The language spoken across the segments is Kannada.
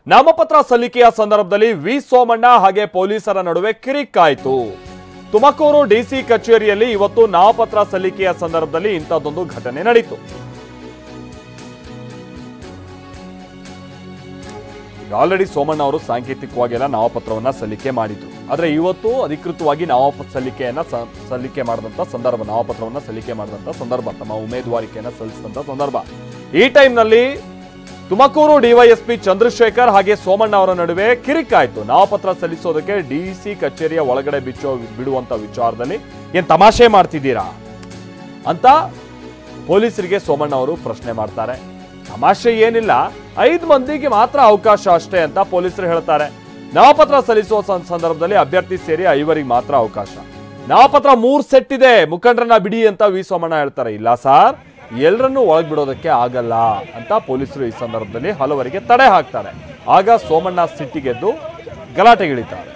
ನಾಮಪತ್ರ ಸಲ್ಲಿಕೆಯ ಸಂದರ್ಭದಲ್ಲಿ ವಿ ಸೋಮಣ್ಣ ಹಾಗೆ ಪೊಲೀಸರ ನಡುವೆ ಕಿರಿಕಾಯಿತು. ತುಮಕೂರು ಡಿಸಿ ಕಚೇರಿಯಲ್ಲಿ ಇವತ್ತು ನಾಮಪತ್ರ ಸಲ್ಲಿಕೆಯ ಸಂದರ್ಭದಲ್ಲಿ ಇಂಥದ್ದೊಂದು ಘಟನೆ ನಡೆಯಿತು. ಆಲ್ರೆಡಿ ಸೋಮಣ್ಣ ಅವರು ಸಾಂಕೇತಿಕವಾಗಿ ನಾಮಪತ್ರವನ್ನ ಸಲ್ಲಿಕೆ ಮಾಡಿದ್ರು. ಆದ್ರೆ ಇವತ್ತು ಅಧಿಕೃತವಾಗಿ ನಾಮಪತ್ರವನ್ನ ಸಲ್ಲಿಕೆ ಮಾಡಿದಂತ ಸಂದರ್ಭ, ತಮ್ಮ ಉಮೇದುವಾರಿಕೆಯನ್ನ ಸಲ್ಲಿಸಿದಂತ ಸಂದರ್ಭ. ಈ ಟೈಮ್ನಲ್ಲಿ ತುಮಕೂರು ಡಿವೈಎಸ್ಪಿ ಚಂದ್ರಶೇಖರ್ ಹಾಗೆ ಸೋಮಣ್ಣ ಅವರ ನಡುವೆ ಕಿರಿಕಾಯ್ತು. ನಾಮಪತ್ರ ಸಲ್ಲಿಸೋದಕ್ಕೆ ಡಿಸಿ ಕಚೇರಿಯ ಒಳಗಡೆ ಬಿಡುವಂತ ವಿಚಾರದಲ್ಲಿ ಏನ್ ತಮಾಷೆ ಮಾಡ್ತಿದ್ದೀರಾ ಅಂತ ಪೊಲೀಸರಿಗೆ ಸೋಮಣ್ಣ ಅವರು ಪ್ರಶ್ನೆ ಮಾಡ್ತಾರೆ. ತಮಾಷೆ ಏನಿಲ್ಲ, 5 ಮಂದಿಗೆ ಮಾತ್ರ ಅವಕಾಶ ಅಷ್ಟೇ ಅಂತ ಪೊಲೀಸರು ಹೇಳ್ತಾರೆ. ನಾಮಪತ್ರ ಸಲ್ಲಿಸುವ ಸಂದರ್ಭದಲ್ಲಿ ಅಭ್ಯರ್ಥಿ ಸೇರಿ 5 ಮಾತ್ರ ಅವಕಾಶ. ನಾಮಪತ್ರ 3 ಸೆಟ್ ಇದೆ, ಮುಖಂಡರನ್ನ ಬಿಡಿ ಅಂತ ವಿ ಸೋಮಣ್ಣ ಹೇಳ್ತಾರೆ. ಇಲ್ಲ ಸರ್, ಎಲ್ಲರನ್ನೂ ಒಳಗ್ ಬಿಡೋದಕ್ಕೆ ಆಗಲ್ಲ ಅಂತ ಪೊಲೀಸರು ಈ ಸಂದರ್ಭದಲ್ಲಿ ಹಲವರಿಗೆ ತಡೆ ಹಾಕ್ತಾರೆ. ಆಗ ಸೋಮಣ್ಣ ಸಿಟ್ಟಿಗೆದ್ದು ಗಲಾಟೆಗಿಳಿತಾರೆ.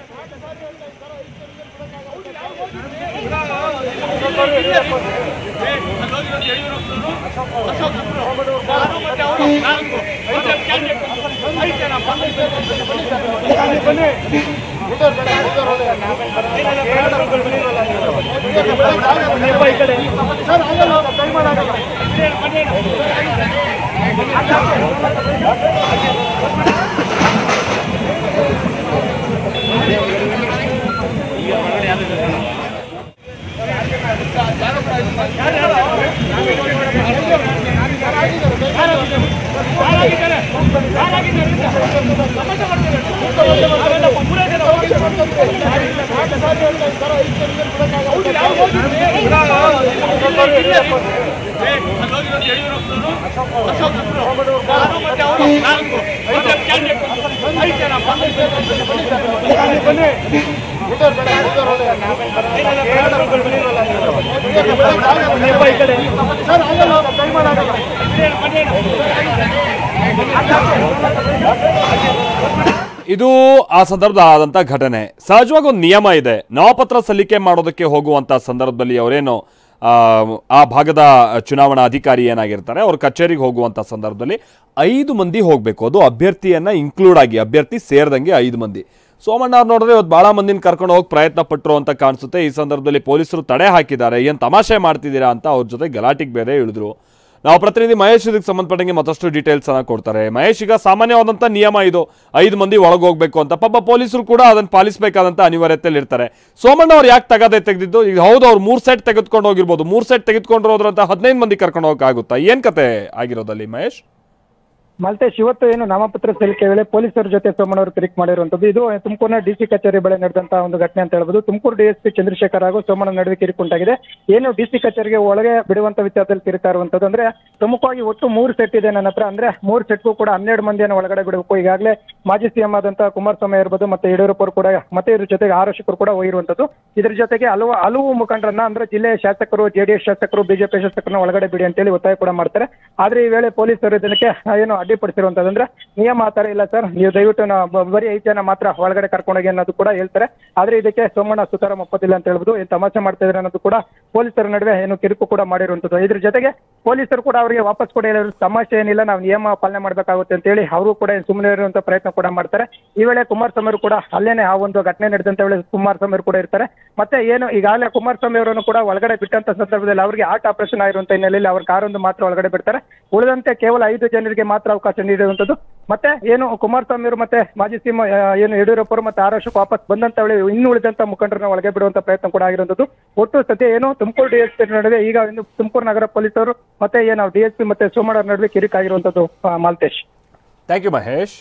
ಇದು ಆ ಸಂದರ್ಭದ ಆದಂತ ಘಟನೆ. ಸಹಜವಾಗಿ ಒಂದು ನಿಯಮ ಇದೆ. ನಾಮಪತ್ರ ಸಲ್ಲಿಕೆ ಮಾಡೋದಕ್ಕೆ ಹೋಗುವಂತ ಸಂದರ್ಭದಲ್ಲಿ ಅವರೇನು ಆ ಭಾಗದ ಚುನಾವಣಾ ಅಧಿಕಾರಿ ಏನಾಗಿರ್ತಾರೆ, ಅವ್ರ ಕಚೇರಿಗೆ ಹೋಗುವಂತ ಸಂದರ್ಭದಲ್ಲಿ 5 ಮಂದಿ ಹೋಗ್ಬೇಕು. ಅದು ಅಭ್ಯರ್ಥಿಯನ್ನ ಇನ್ಕ್ಲೂಡ್ ಆಗಿ, ಅಭ್ಯರ್ಥಿ ಸೇರಿದಂಗೆ 5 ಮಂದಿ. ಸೋಮಣ್ಣ ಅವ್ರು ನೋಡಿದ್ರೆ ಇವತ್ತು ಬಹಳ ಮಂದಿನ ಕರ್ಕೊಂಡು ಹೋಗಿ ಪ್ರಯತ್ನ ಪಟ್ಟರು ಅಂತ ಕಾಣಿಸುತ್ತೆ. ಈ ಸಂದರ್ಭದಲ್ಲಿ ಪೊಲೀಸರು ತಡೆ ಹಾಕಿದ್ದಾರೆ. ಏನ್ ತಮಾಷೆ ಮಾಡ್ತಿದ್ದೀರಾ ಅಂತ ಅವ್ರ ಜೊತೆ ಗಲಾಟಿಗೆ ಬೇರೆ ಇಳಿದ್ರು. ನಾವು ಪ್ರತಿನಿಧಿ ಮಹೇಶ್ ಇದಕ್ಕೆ ಸಂಬಂಧಪಟ್ಟಂಗೆ ಮತ್ತಷ್ಟು ಡೀಟೇಲ್ಸ್ ಅನ್ನ ಕೊಡ್ತಾರೆ. ಮಹೇಶ್, ಈಗ ಸಾಮಾನ್ಯವಾದಂತ ನಿಯಮ ಇದು, 5 ಮಂದಿ ಒಳಗೆ ಹೋಗ್ಬೇಕು ಅಂತ. ಪಾಪ ಪೊಲೀಸರು ಕೂಡ ಅದನ್ನ ಪಾಲಿಸಬೇಕಾದಂತ ಅನಿವಾರ್ಯತೆಯಲ್ಲಿ ಇರ್ತಾರೆ. ಸೋಮಣ್ಣ ಅವ್ರು ಯಾಕೆ ತಗದೆ ತೆಗೆದಿದ್ದು? ಈಗ ಹೌದು, ಅವ್ರು 3 ಸೆಟ್ ತೆಗೆದುಕೊಂಡು ಹೋಗಿರ್ಬೋದು. 3 ಸೆಟ್ ತೆಗೆದುಕೊಂಡು ಹೋದ್ರಂತ 15 ಮಂದಿ ಕರ್ಕೊಂಡು ಹೋಗಕ್ಕಾಗುತ್ತಾ? ಏನ್ ಕತೆ ಆಗಿರೋದಲ್ಲಿ ಮಹೇಶ್? ಮಲ್ತೇಶ್, ಇವತ್ತು ಏನು ನಾಮಪತ್ರ ಸಲ್ಲಿಕೆ ವೇಳೆ ಪೊಲೀಸರ ಜೊತೆ ಸೋಮಣ್ಣ ಅವರು ಕಿರಿಕ್ ಮಾಡಿರುವಂತದ್ದು. ಇದು ತುಮಕೂರಿನ ಡಿಸಿ ಕಚೇರಿ ಬಳಿ ನಡೆದಂತಹ ಒಂದು ಘಟನೆ ಅಂತ ಹೇಳ್ಬೋದು. ತುಮಕೂರು ಡಿಎಸ್ಪಿ ಚಂದ್ರಶೇಖರ್ ಹಾಗೂ ಸೋಮಣ್ಣ ನಡುವೆ ಕಿರಿಕ್ ಉಂಟಾಗಿದೆ. ಏನು ಡಿಸಿ ಕಚೇರಿಗೆ ಒಳಗೆ ಬಿಡುವಂತ ವಿಚಾರದಲ್ಲಿ ಕಿರಿತಾ ಇರುವಂತದ್ದು. ಅಂದ್ರೆ ಪ್ರಮುಖವಾಗಿ ಒಟ್ಟು 3 ಸೆಟ್ ಇದೆ ನನ್ನ ಹತ್ರ. ಅಂದ್ರೆ 3 ಸೆಟ್ಗೂ ಕೂಡ 12 ಮಂದಿಯನ್ನು ಒಳಗಡೆ ಬಿಡಬೇಕು. ಈಗಾಗಲೇ ಮಾಜಿ ಸಿಎಂ ಆದಂತಹ ಕುಮಾರಸ್ವಾಮಿ ಇರ್ಬೋದು, ಮತ್ತೆ ಯಡಿಯೂರಪ್ಪ ಅವರು ಕೂಡ, ಮತ್ತೆ ಇದ್ರ ಜೊತೆಗೆ ಆರಕ್ಷಕರು ಕೂಡ ಹೋಗಿರುವಂತದ್ದು. ಇದ್ರ ಜೊತೆಗೆ ಹಲವು ಮುಖಂಡರನ್ನ, ಅಂದ್ರೆ ಜಿಲ್ಲೆಯ ಶಾಸಕರು, ಜೆಡಿಎಸ್ ಶಾಸಕರು, ಬಿಜೆಪಿ ಶಾಸಕರನ್ನ ಒಳಗಡೆ ಬಿಡಿ ಅಂತೇಳಿ ಒತ್ತಾಯ ಕೂಡ ಮಾಡ್ತಾರೆ. ಆದ್ರೆ ಈ ವೇಳೆ ಪೊಲೀಸರು ಇದಕ್ಕೆ ಏನು ಅಡ್ಡಿಪಡಿಸಿರುವಂತದ್ದು. ಅಂದ್ರೆ ನಿಯಮ ಆತರ ಇಲ್ಲ ಸರ್, ನೀವು ದಯವಿಟ್ಟು ಬರೀ 5 ಜನ ಮಾತ್ರ ಒಳಗಡೆ ಕರ್ಕೊಂಡೋಗಿ ಅನ್ನೋದು ಕೂಡ ಹೇಳ್ತಾರೆ. ಆದ್ರೆ ಇದಕ್ಕೆ ಸೋಮಣ್ಣ ಸುತಾರ ಒಪ್ಪದಿಲ್ಲ ಅಂತ ಹೇಳ್ಬೋದು. ಏನ್ ತಮಾಷೆ ಮಾಡ್ತಾ ಇದ್ರೆ ಅನ್ನೋದು ಕೂಡ ಪೊಲೀಸರ ನಡುವೆ ಏನು ಕಿರುಕು ಕೂಡ ಮಾಡಿರುವಂತದ್ದು. ಇದ್ರ ಜೊತೆಗೆ ಪೊಲೀಸರು ಕೂಡ ಅವರಿಗೆ ವಾಪಸ್ ಕೂಡ ಹೇಳಿದ್ರು, ತಮಾಷೆ ಏನಿಲ್ಲ, ನಾವು ನಿಯಮ ಪಾಲನೆ ಮಾಡ್ಬೇಕಾಗುತ್ತೆ ಅಂತ ಹೇಳಿ ಅವರು ಕೂಡ ಸುಮ್ಮನೆ ಇರುವಂತ ಪ್ರಯತ್ನ ಕೂಡ ಮಾಡ್ತಾರೆ. ಈ ವೇಳೆ ಕುಮಾರಸ್ವಾಮಿ ಅವರು ಕೂಡ ಅಲ್ಲೇನೆ ಆ ಒಂದು ಘಟನೆ ನಡೆದಂತ ವೇಳೆ ಕುಮಾರಸ್ವಾಮಿ ಅವರು ಕೂಡ ಇರ್ತಾರೆ. ಮತ್ತೆ ಏನು ಈಗಾಗಲೇ ಕುಮಾರಸ್ವಾಮಿ ಅವರನ್ನು ಕೂಡ ಒಳಗಡೆ ಬಿಟ್ಟಂತ ಸಂದರ್ಭದಲ್ಲಿ ಅವರಿಗೆ ಹಾರ್ಟ್ ಆಪರೇಷನ್ ಆಗಿರುವಂತ ಹಿನ್ನೆಲೆಯಲ್ಲಿ ಅವ್ರ ಕಾರೊಂದು ಮಾತ್ರ ಒಳಗಡೆ ಬಿಡ್ತಾರೆ. ಉಳಿದಂತೆ ಕೇವಲ 5 ಜನರಿಗೆ ಮಾತ್ರ ಅವಕಾಶ ನೀಡಿರುವಂತದ್ದು. ಮತ್ತೆ ಏನು ಕುಮಾರಸ್ವಾಮಿ ಅವರು ಮತ್ತೆ ಮಾಜಿ ಸಿಎಂ ಏನು ಯಡಿಯೂರಪ್ಪ ಅವರು ಮತ್ತೆ ಆರಕ್ಷಕ ವಾಪಸ್ ಬಂದಂತ ವೇಳೆ ಇನ್ನು ಉಳಿದಂತ ಮುಖಂಡರನ್ನ ಒಳಗೆ ಬಿಡುವಂತ ಪ್ರಯತ್ನ ಕೂಡ ಆಗಿರುವಂತದ್ದು. ಒಟ್ಟು ಸದ್ಯ ಏನು ತುಮಕೂರು ಡಿಎಸ್ಪಿ ನಡುವೆ ಈಗ ತುಮಕೂರು ನಗರ ಪೊಲೀಸರು ಮತ್ತೆ ಏನು ಡಿಎಸ್ಪಿ ಮತ್ತೆ ಸೋಮಣ್ಣ ನಡುವೆ ಕಿರಿಕಾಗಿರುವಂತದ್ದು. Maltesh, thank you Mahesh.